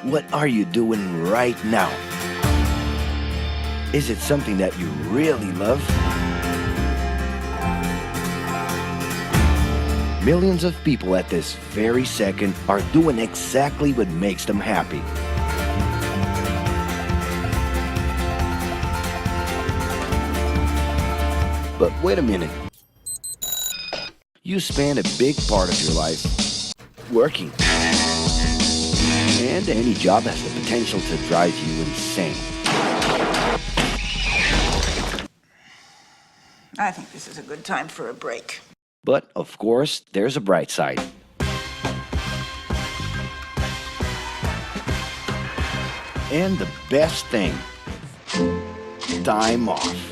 What are you doing right now? Is it something that you really love? Millions of people at this very second are doing exactly what makes them happy. But wait a minute. You spend a big part of your life working. And any job has the potential to drive you insane. I think this is a good time for a break. But, of course, there's a bright side. And the best thing, time off.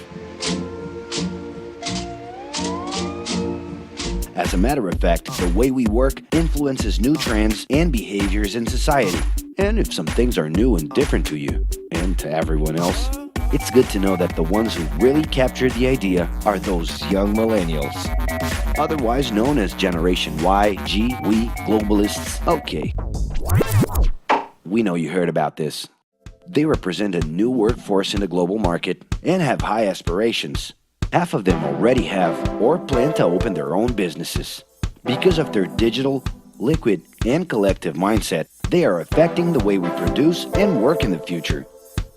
As a matter of fact, the way we work influences new trends and behaviors in society. And if some things are new and different to you, and to everyone else, it's good to know that the ones who really captured the idea are those young millennials. Otherwise known as Generation Y, G, we, globalists. Okay. We know you heard about this. They represent a new workforce in the global market and have high aspirations. Half of them already have or plan to open their own businesses. Because of their digital, liquid, and collective mindset, they are affecting the way we produce and work in the future.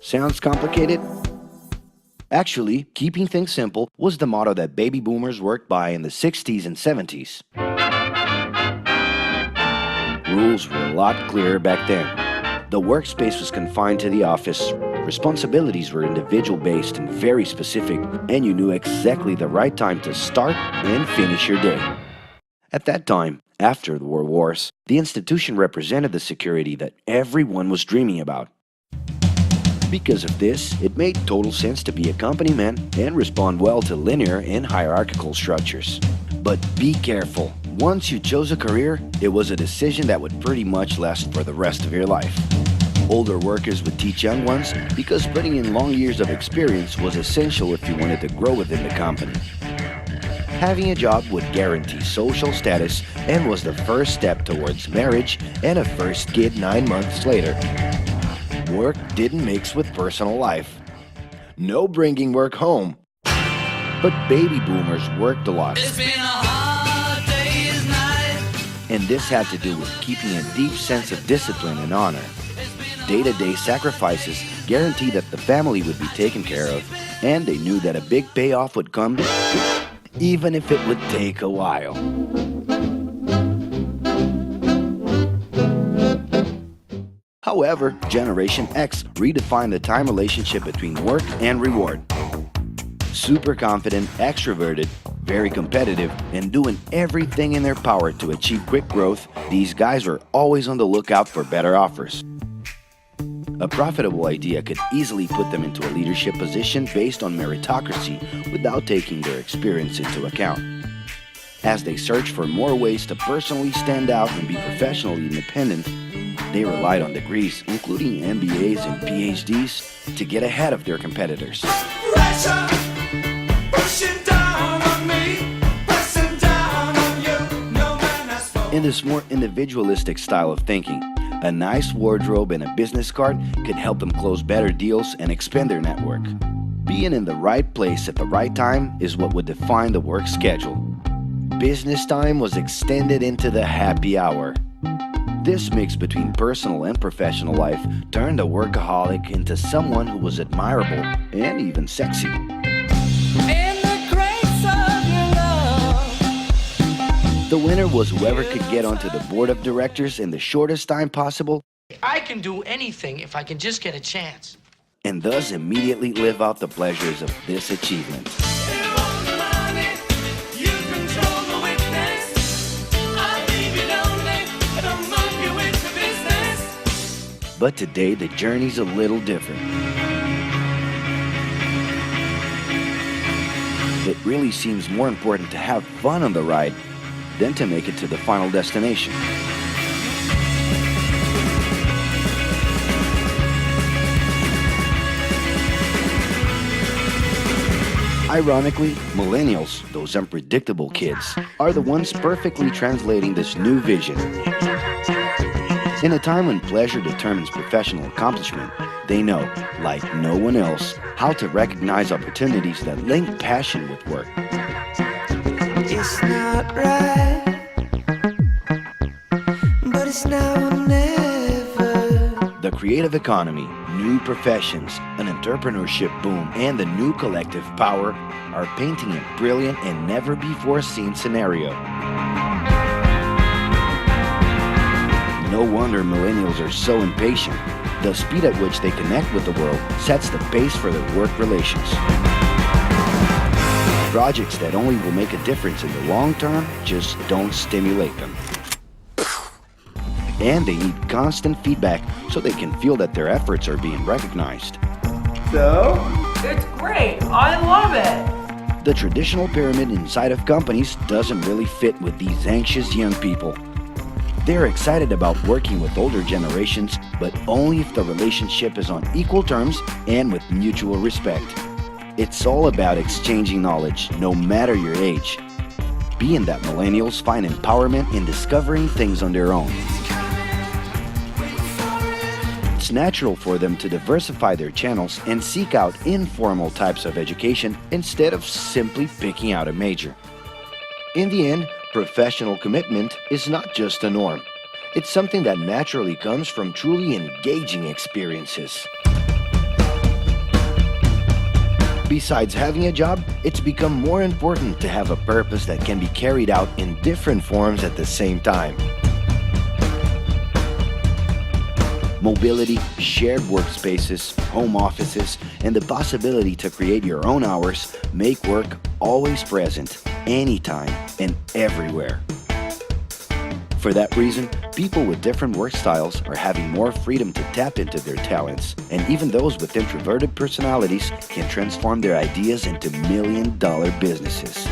Sounds complicated? Actually, keeping things simple was the motto that baby boomers worked by in the 60s and 70s. Rules were a lot clearer back then. The workspace was confined to the office. Responsibilities were individual-based and very specific, and you knew exactly the right time to start and finish your day. At that time, after the World Wars, the institution represented the security that everyone was dreaming about. Because of this, it made total sense to be a company man and respond well to linear and hierarchical structures. But be careful. Once you chose a career, it was a decision that would pretty much last for the rest of your life. Older workers would teach young ones because putting in long years of experience was essential if you wanted to grow within the company. Having a job would guarantee social status and was the first step towards marriage and a first kid 9 months later. Work didn't mix with personal life. No bringing work home. But baby boomers worked a lot. It's been a hard day's night. And this had to do with keeping a deep sense of discipline and honor. Day-to-day sacrifices guaranteed that the family would be taken care of, and they knew that a big payoff would come, even if it would take a while. However, Generation X redefined the time relationship between work and reward. Super confident, extroverted, very competitive, and doing everything in their power to achieve quick growth, these guys were always on the lookout for better offers. A profitable idea could easily put them into a leadership position based on meritocracy without taking their experience into account. As they searched for more ways to personally stand out and be professionally independent, they relied on degrees, including MBAs and PhDs, to get ahead of their competitors. Pressure, pushing down on me, pressing down on you. No man has spoken. In this more individualistic style of thinking, a nice wardrobe and a business card could help them close better deals and expand their network. Being in the right place at the right time is what would define the work schedule. Business time was extended into the happy hour. This mix between personal and professional life turned a workaholic into someone who was admirable and even sexy. In the grace of your love. The winner was whoever could get onto the board of directors in the shortest time possible I can do anything if I can just get a chance. and thus immediately live out the pleasures of this achievement. You want the money, you control the witness. I'll leave you lonely if I move you into business. But today the journey's a little different. It really seems more important to have fun on the ride than to make it to the final destination. Ironically, millennials, those unpredictable kids, are the ones perfectly translating this new vision. In a time when pleasure determines professional accomplishment, they know, like no one else, how to recognize opportunities that link passion with work. It's not right, but it's now or never. The creative economy, new professions, an entrepreneurship boom, and the new collective power are painting a brilliant and never-before-seen scenario. No wonder millennials are so impatient. The speed at which they connect with the world sets the pace for their work relations. Projects that only will make a difference in the long term just don't stimulate them. And they need constant feedback so they can feel that their efforts are being recognized. So? It's great. I love it. The traditional pyramid inside of companies doesn't really fit with these anxious young people. They're excited about working with older generations, but only if the relationship is on equal terms and with mutual respect. It's all about exchanging knowledge, no matter your age. Being that millennials find empowerment in discovering things on their own. It's natural for them to diversify their channels and seek out informal types of education instead of simply picking out a major. In the end, professional commitment is not just a norm. It's something that naturally comes from truly engaging experiences. Besides having a job, it's become more important to have a purpose that can be carried out in different forms at the same time. Mobility, shared workspaces, home offices, and the possibility to create your own hours make work always present, anytime and everywhere. For that reason, people with different work styles are having more freedom to tap into their talents, and even those with introverted personalities can transform their ideas into million-dollar businesses.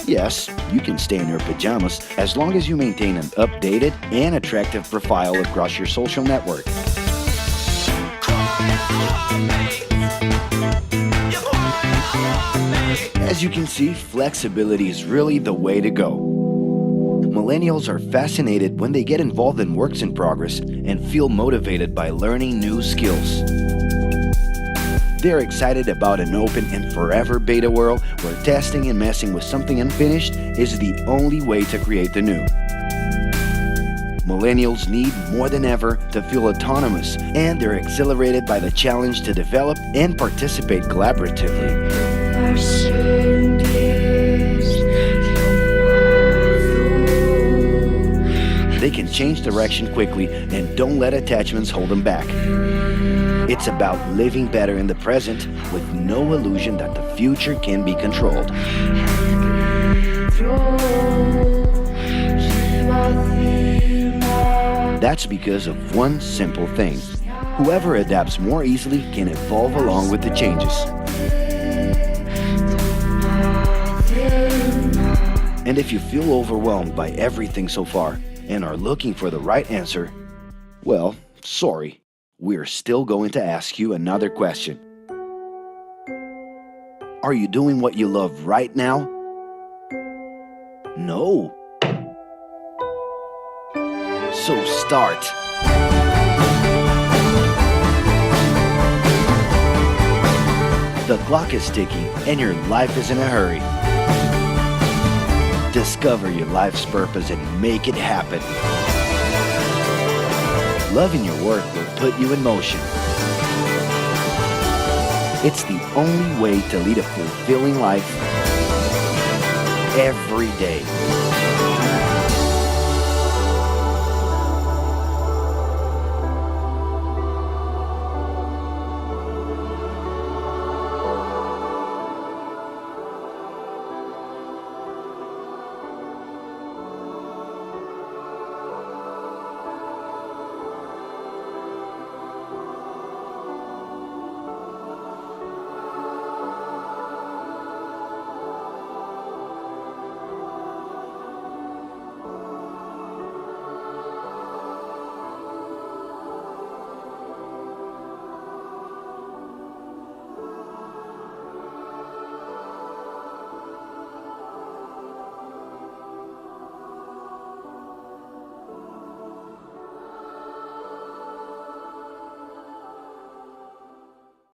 Yes, you can stay in your pajamas as long as you maintain an updated and attractive profile across your social network. As you can see, flexibility is really the way to go. Millennials are fascinated when they get involved in works in progress and feel motivated by learning new skills. They're excited about an open and forever beta world where testing and messing with something unfinished is the only way to create the new. Millennials need more than ever to feel autonomous, and they're exhilarated by the challenge to develop and participate collaboratively. They can change direction quickly and don't let attachments hold them back. It's about living better in the present with no illusion that the future can be controlled. That's because of one simple thing. Whoever adapts more easily can evolve along with the changes. And if you feel overwhelmed by everything so far and are looking for the right answer, well, sorry, we're still going to ask you another question. Are you doing what you love right now? No. So start. The clock is ticking and your life is in a hurry. Discover your life's purpose and make it happen. Loving your work will put you in motion. It's the only way to lead a fulfilling life every day.